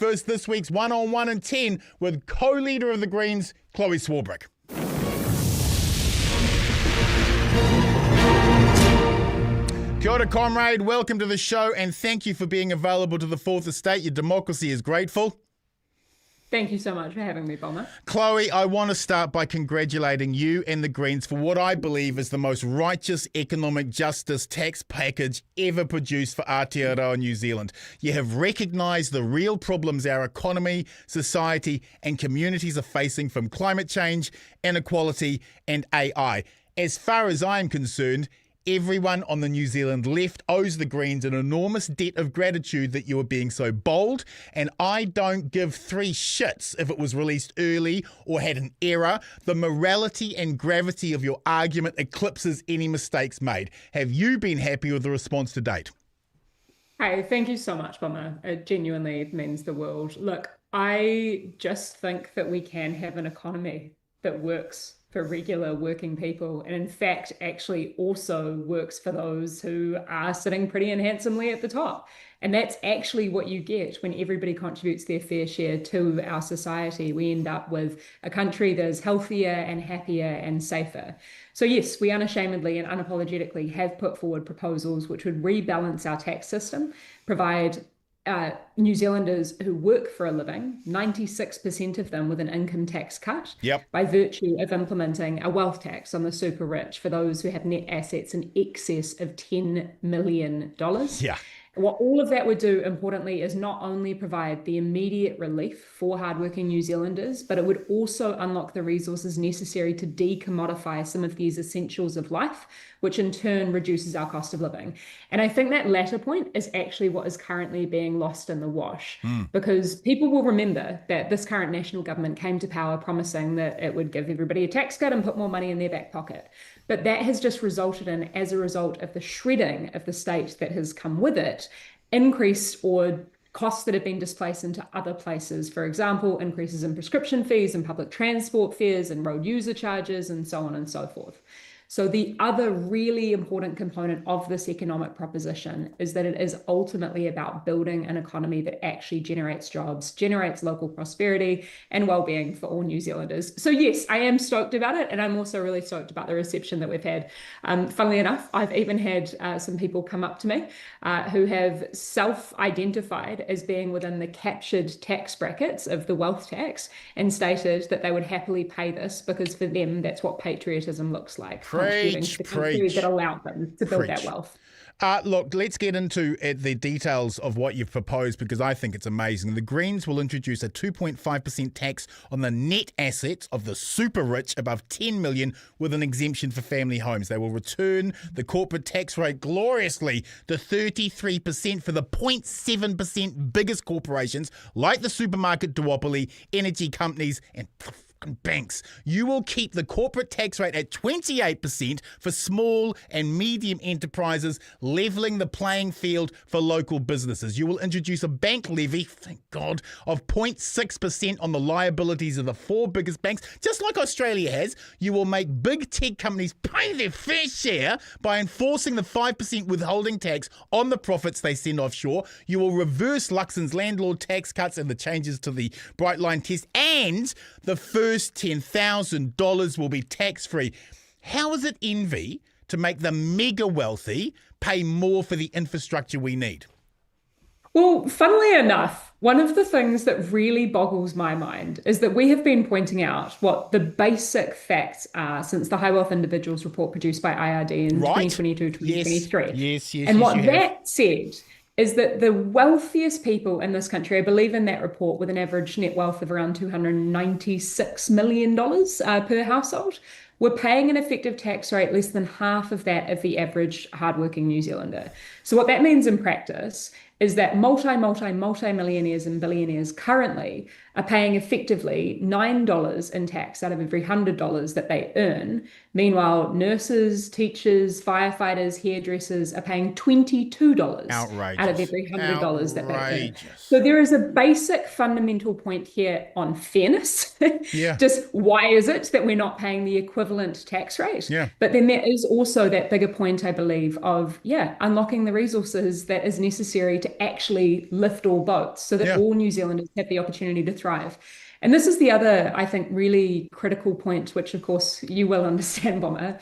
First, this week's one-on-one in 10 with co-leader of the Greens, Chlöe Swarbrick. Kia ora, comrade. Welcome to the show, and thank you for being available to the Fourth Estate. Your democracy is grateful. Thank you so much for having me, Bomber. Chloe, I want to start by congratulating you and the Greens for what I believe is the most righteous economic justice tax package ever produced for Aotearoa New Zealand. You have recognised the real problems our economy, society and communities are facing, from climate change, inequality and AI. As far as I'm concerned, everyone on the New Zealand left owes the Greens an enormous debt of gratitude that you are being so bold, and I don't give three shits if it was released early or had an error. The morality and gravity of your argument eclipses any mistakes made. Have you been happy with the response to date? Hey, thank you so much, Bomber. It genuinely means the world. Look, I just think that we can have an economy that works for regular working people, and in fact actually also works for those who are sitting pretty and handsomely at the top. And that's actually what you get when everybody contributes their fair share to our society. We end up with a country that is healthier and happier and safer. So yes, we unashamedly and unapologetically have put forward proposals which would rebalance our tax system, provide New Zealanders who work for a living, 96% of them, with an income tax cut, by virtue of implementing a wealth tax on the super rich for those who have net assets in excess of $10 million. What all of that would do, importantly, is not only provide the immediate relief for hardworking New Zealanders, but it would also unlock the resources necessary to decommodify some of these essentials of life, which in turn reduces our cost of living. And I think that latter point is actually what is currently being lost in the wash, because people will remember that this current national government came to power promising that it would give everybody a tax cut and put more money in their back pocket. But that has just resulted in, as a result of the shredding of the state that has come with it, increased or costs that have been displaced into other places. For example, increases in prescription fees and public transport fares and road user charges and so on and so forth. So the other really important component of this economic proposition is that it is ultimately about building an economy that actually generates jobs, generates local prosperity and well-being for all New Zealanders. So yes, I am stoked about it, and I'm also really stoked about the reception that we've had. Funnily enough, I've even had some people come up to me who have self-identified as being within the captured tax brackets of the wealth tax and stated that they would happily pay this because for them, that's what patriotism looks like. Preach. That allowed them to build that wealth. Look, let's get into the details of what you've proposed, because I think it's amazing. The Greens will introduce a 2.5% tax on the net assets of the super rich above 10 million with an exemption for family homes. They will return the corporate tax rate gloriously to 33% for the 0.7% biggest corporations like the supermarket duopoly, energy companies and banks. You will keep the corporate tax rate at 28% for small and medium enterprises, levelling the playing field for local businesses. You will introduce a bank levy, thank God, of 0.6% on the liabilities of the four biggest banks, just like Australia has. You will make big tech companies pay their fair share by enforcing the 5% withholding tax on the profits they send offshore. You will reverse Luxon's landlord tax cuts and the changes to the Bright Line test, and the first $10,000 will be tax-free. How is it envy to make the mega wealthy pay more for the infrastructure we need? Well, funnily enough, one of the things that really boggles my mind is that we have been pointing out what the basic facts are since the High Wealth Individuals report produced by IRD in 2022-2023. Yes. And what that said is that the wealthiest people in this country, I believe in that report, with an average net wealth of around $296 million per household, were paying an effective tax rate less than half of that of the average hardworking New Zealander. So what that means in practice is that multi-millionaires and billionaires currently are paying effectively $9 in tax out of every $100 that they earn. Meanwhile, nurses, teachers, firefighters, hairdressers are paying $22 out of every $100 that they earn. So there is a basic fundamental point here on fairness. Just why is it that we're not paying the equivalent tax rate? But then there is also that bigger point, I believe, of unlocking the resources that is necessary to to actually lift all boats so that Yeah. all New Zealanders have the opportunity to thrive. And this is the other, I think, really critical point, which of course you will understand, Bomber.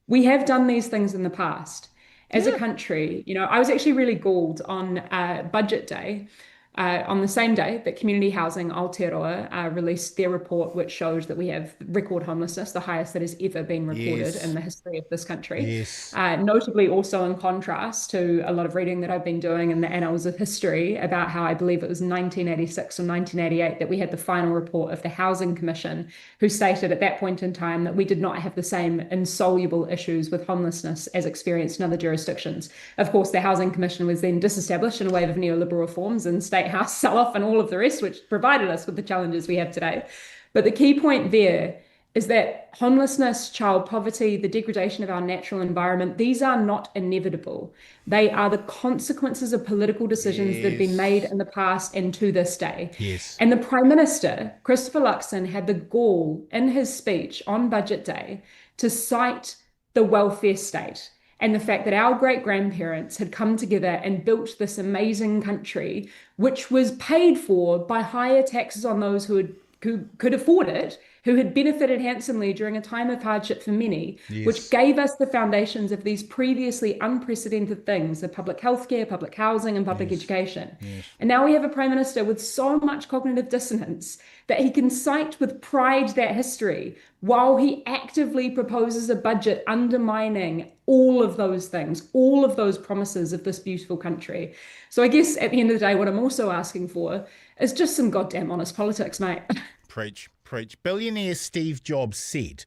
We have done these things in the past. As a Yeah. country, I was actually really galled on budget day. On the same day that Community Housing Aotearoa released their report, which showed that we have record homelessness, the highest that has ever been recorded in Yes. the history of this country. Yes. Notably, also in contrast to a lot of reading that I've been doing in the annals of history about how I believe it was 1986 or 1988 that we had the final report of the Housing Commission, who stated at that point in time that we did not have the same insoluble issues with homelessness as experienced in other jurisdictions. Of course, the Housing Commission was then disestablished in a wave of neoliberal reforms and state house sell-off and all of the rest, which provided us with the challenges we have today. But the key point there is that homelessness, child poverty, the degradation of our natural environment, these are not inevitable. They are the consequences of political decisions that have been made in the past and to this day. Yes. And the Prime Minister, Christopher Luxon, had the gall in his speech on Budget Day to cite the welfare state and the fact that our great-grandparents had come together and built this amazing country, which was paid for by higher taxes on those who could afford it, who had benefited handsomely during a time of hardship for many, which gave us the foundations of these previously unprecedented things of public healthcare, public housing, and public education. And now we have a Prime Minister with so much cognitive dissonance that he can cite with pride that history while he actively proposes a budget undermining all of those things, all of those promises of this beautiful country. So I guess at the end of the day, what I'm also asking for is just some goddamn honest politics, mate. Preach, preach. Billionaire Steve Jobs said,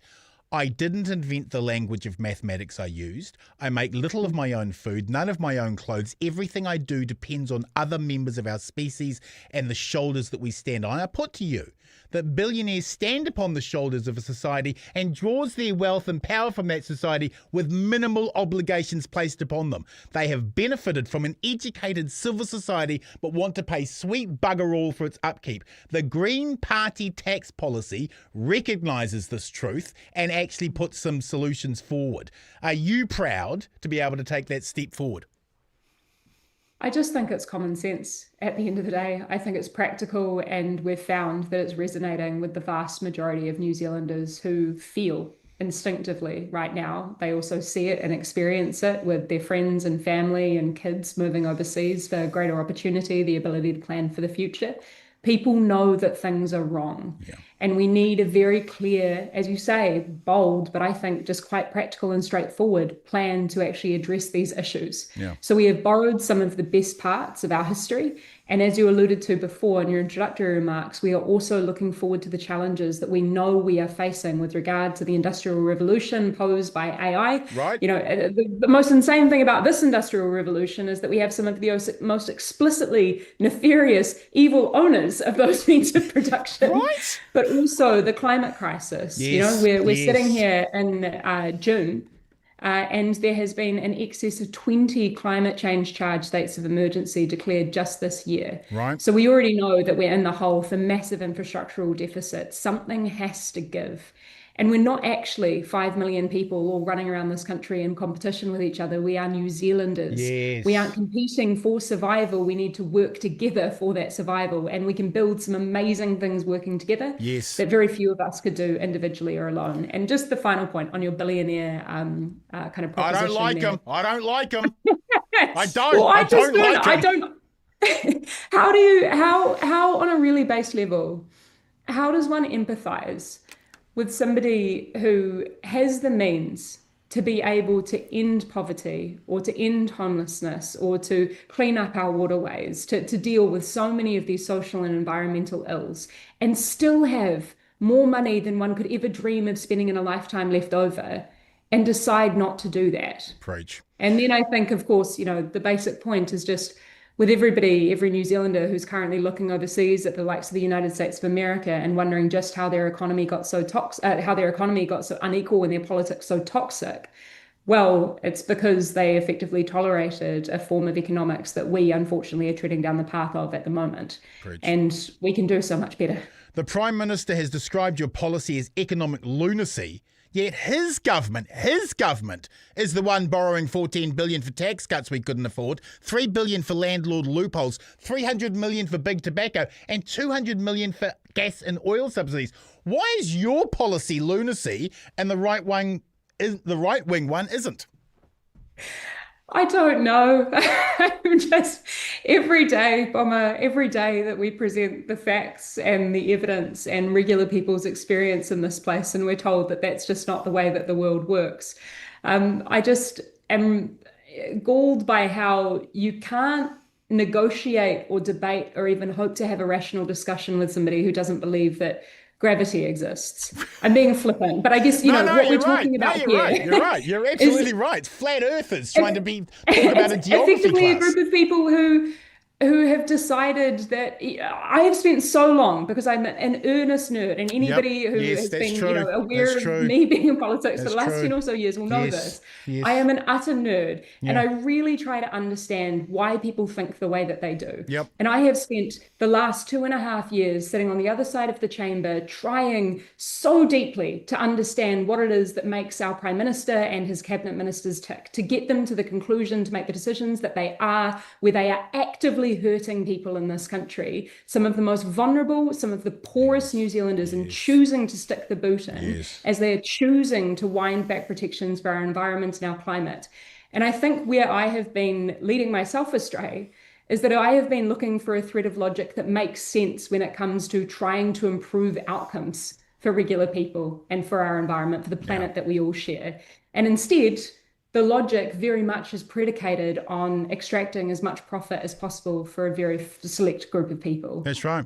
I didn't invent the language of mathematics I used. I make little of my own food, none of my own clothes. Everything I do depends on other members of our species and the shoulders that we stand on. I put to you that billionaires stand upon the shoulders of a society and draws their wealth and power from that society with minimal obligations placed upon them. They have benefited from an educated civil society but want to pay sweet bugger all for its upkeep. The Green Party tax policy recognises this truth and actually puts some solutions forward. Are you proud to be able to take that step forward? I just think it's common sense at the end of the day. I think it's practical, and we've found that it's resonating with the vast majority of New Zealanders who feel instinctively right now. They also see it and experience it with their friends and family and kids moving overseas for greater opportunity, the ability to plan for the future. People know that things are wrong. Yeah. And we need a very clear, as you say, bold, but I think just quite practical and straightforward plan to actually address these issues. Yeah. So we have borrowed some of the best parts of our history. And as you alluded to before in your introductory remarks, we are also looking forward to the challenges that we know we are facing with regard to the Industrial Revolution posed by AI. Right. The most insane thing about this Industrial Revolution is that we have some of the most explicitly nefarious, evil owners of those means of production. Right. But also the climate crisis. Yes, We're yes. sitting here in June. And there has been an excess of 20 climate change charged states of emergency declared just this year. Right. So we already know that we're in the hole for massive infrastructural deficits. Something has to give. And we're not actually 5 million people all running around this country in competition with each other. We are New Zealanders. Yes. We aren't competing for survival. We need to work together for that survival. And we can build some amazing things working together Yes. that very few of us could do individually or alone. And just the final point on your billionaire kind of proposition. I don't like there. him. I don't like him. I don't. Well, I don't like him. I don't. How on a really base level, how does one empathize with somebody who has the means to be able to end poverty or to end homelessness or to clean up our waterways, to deal with so many of these social and environmental ills, and still have more money than one could ever dream of spending in a lifetime left over, and decide not to do that? Preach. And then I think, of course, the basic point is just with every New Zealander who's currently looking overseas at the likes of the United States of America and wondering just how their economy got so unequal and their politics so toxic. Well, it's because they effectively tolerated a form of economics that we unfortunately are treading down the path of at the moment. Preach. And we can do so much better. The Prime Minister has described your policy as economic lunacy, Yet his government is the one borrowing $14 billion for tax cuts we couldn't afford, $3 billion for landlord loopholes, $300 million for big tobacco, and $200 million for gas and oil subsidies. Why is your policy lunacy and the right wing one isn't? I don't know. I'm just every day, Bomber, every day that we present the facts and the evidence and regular people's experience in this place, and we're told that that's just not the way that the world works. I just am galled by how you can't negotiate or debate or even hope to have a rational discussion with somebody who doesn't believe that gravity exists. I'm being flippant, but I guess, what we're talking about here. You're right. You're absolutely right. It's flat earthers trying to talk about a geography effectively class. A group of people who have decided that I have spent so long, because I'm an earnest nerd, and anybody who has been aware of me being in politics for the last 10 or so years will know this. Yes. I am an utter nerd, and I really try to understand why people think the way that they do. Yep. And I have spent the last 2.5 years sitting on the other side of the chamber trying so deeply to understand what it is that makes our Prime Minister and his cabinet ministers tick, to get them to the conclusion to make the decisions that they are, where they are actively hurting people in this country, some of the most vulnerable, some of the poorest New Zealanders, and choosing to stick the boot in as they are choosing to wind back protections for our environment and our climate. And I think where I have been leading myself astray is that I have been looking for a thread of logic that makes sense when it comes to trying to improve outcomes for regular people and for our environment, for the planet that we all share. And instead, the logic very much is predicated on extracting as much profit as possible for a very select group of people. That's right.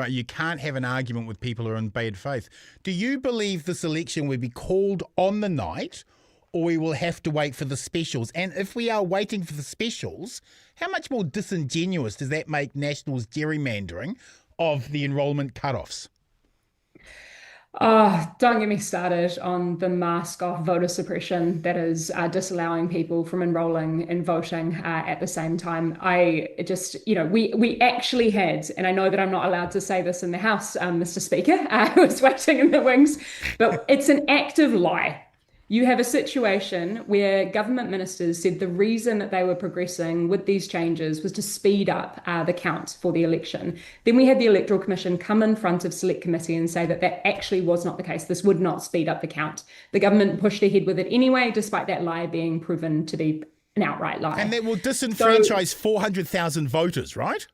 You can't have an argument with people who are in bad faith. Do you believe this election will be called on the night, or we will have to wait for the specials? And if we are waiting for the specials, how much more disingenuous does that make National's gerrymandering of the enrolment cutoffs? Oh, don't get me started on the mask off voter suppression that is disallowing people from enrolling and voting at the same time. I just, we actually had, and I know that I'm not allowed to say this in the House, Mr. Speaker, I was waiting in the wings, but it's an active lie. You have a situation where government ministers said the reason that they were progressing with these changes was to speed up the count for the election. Then we had the Electoral Commission come in front of Select Committee and say that that actually was not the case. This would not speed up the count. The government pushed ahead with it anyway, despite that lie being proven to be an outright lie. And that will disenfranchise 400,000 voters, right?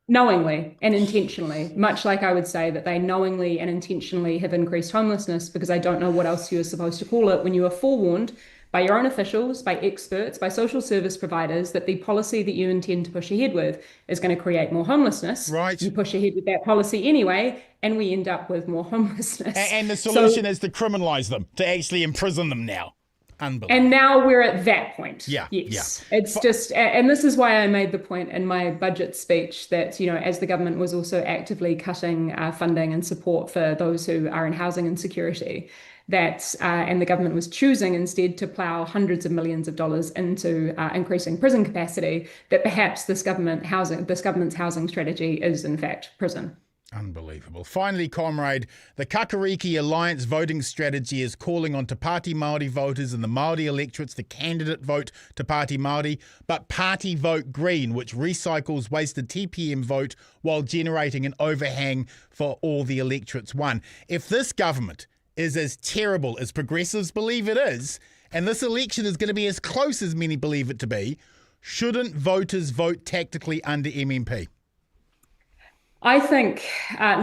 Knowingly and intentionally, much like I would say that they knowingly and intentionally have increased homelessness, because I don't know what else you're supposed to call it when you are forewarned by your own officials, by experts, by social service providers that the policy that you intend to push ahead with is going to create more homelessness. Right. You push ahead with that policy anyway, and we end up with more homelessness. And the solution is to criminalise them, to actually imprison them now. Unbelievable. And now we're at that point. Yeah. It's just, and this is why I made the point in my budget speech that, as the government was also actively cutting funding and support for those who are in housing insecurity, that, and the government was choosing instead to plough hundreds of millions of dollars into increasing prison capacity, that perhaps this government's housing strategy is in fact prison. Unbelievable. Finally, comrade, the Kakariki Alliance voting strategy is calling on Te Pāti Māori voters and the Māori electorates to candidate vote Te Pāti Māori, but party vote Green, which recycles wasted TPM vote while generating an overhang for all the electorates won. If this government is as terrible as progressives believe it is, and this election is going to be as close as many believe it to be, shouldn't voters vote tactically under MMP? I think,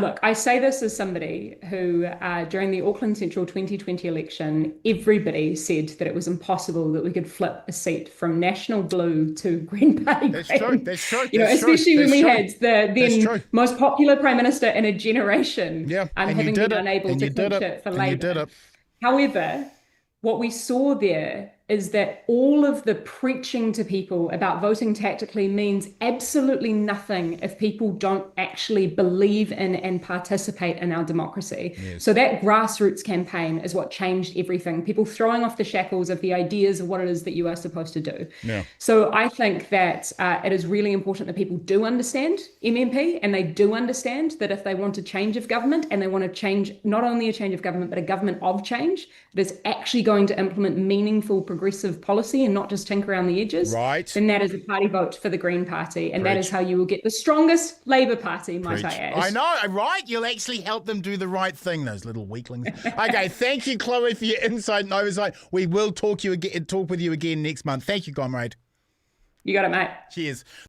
look, I say this as somebody who, during the Auckland Central 2020 election, everybody said that it was impossible that we could flip a seat from national blue to Green Party green. That's true. Especially when we had the then most popular Prime Minister in a generation having been unable to clinch it for Labour. However, what we saw there is that all of the preaching to people about voting tactically means absolutely nothing if people don't actually believe in and participate in our democracy. Yes. So that grassroots campaign is what changed everything. People throwing off the shackles of the ideas of what it is that you are supposed to do. Yeah. So I think that it is really important that people do understand MMP, and they do understand that if they want a change of government, and they want to change not only a change of government, but a government of change that is actually going to implement meaningful progressive policy and not just tinker around the edges, Right. then that is a party vote for the Green Party. And that is Preach. how you will get the strongest Labour Party, might Preach. I add. I know, right? You'll actually help them do the right thing, those little weaklings. Okay, thank you, Chlöe, for your insight and oversight. We will talk with you again next month. Thank you, comrade. You got it, mate. Cheers.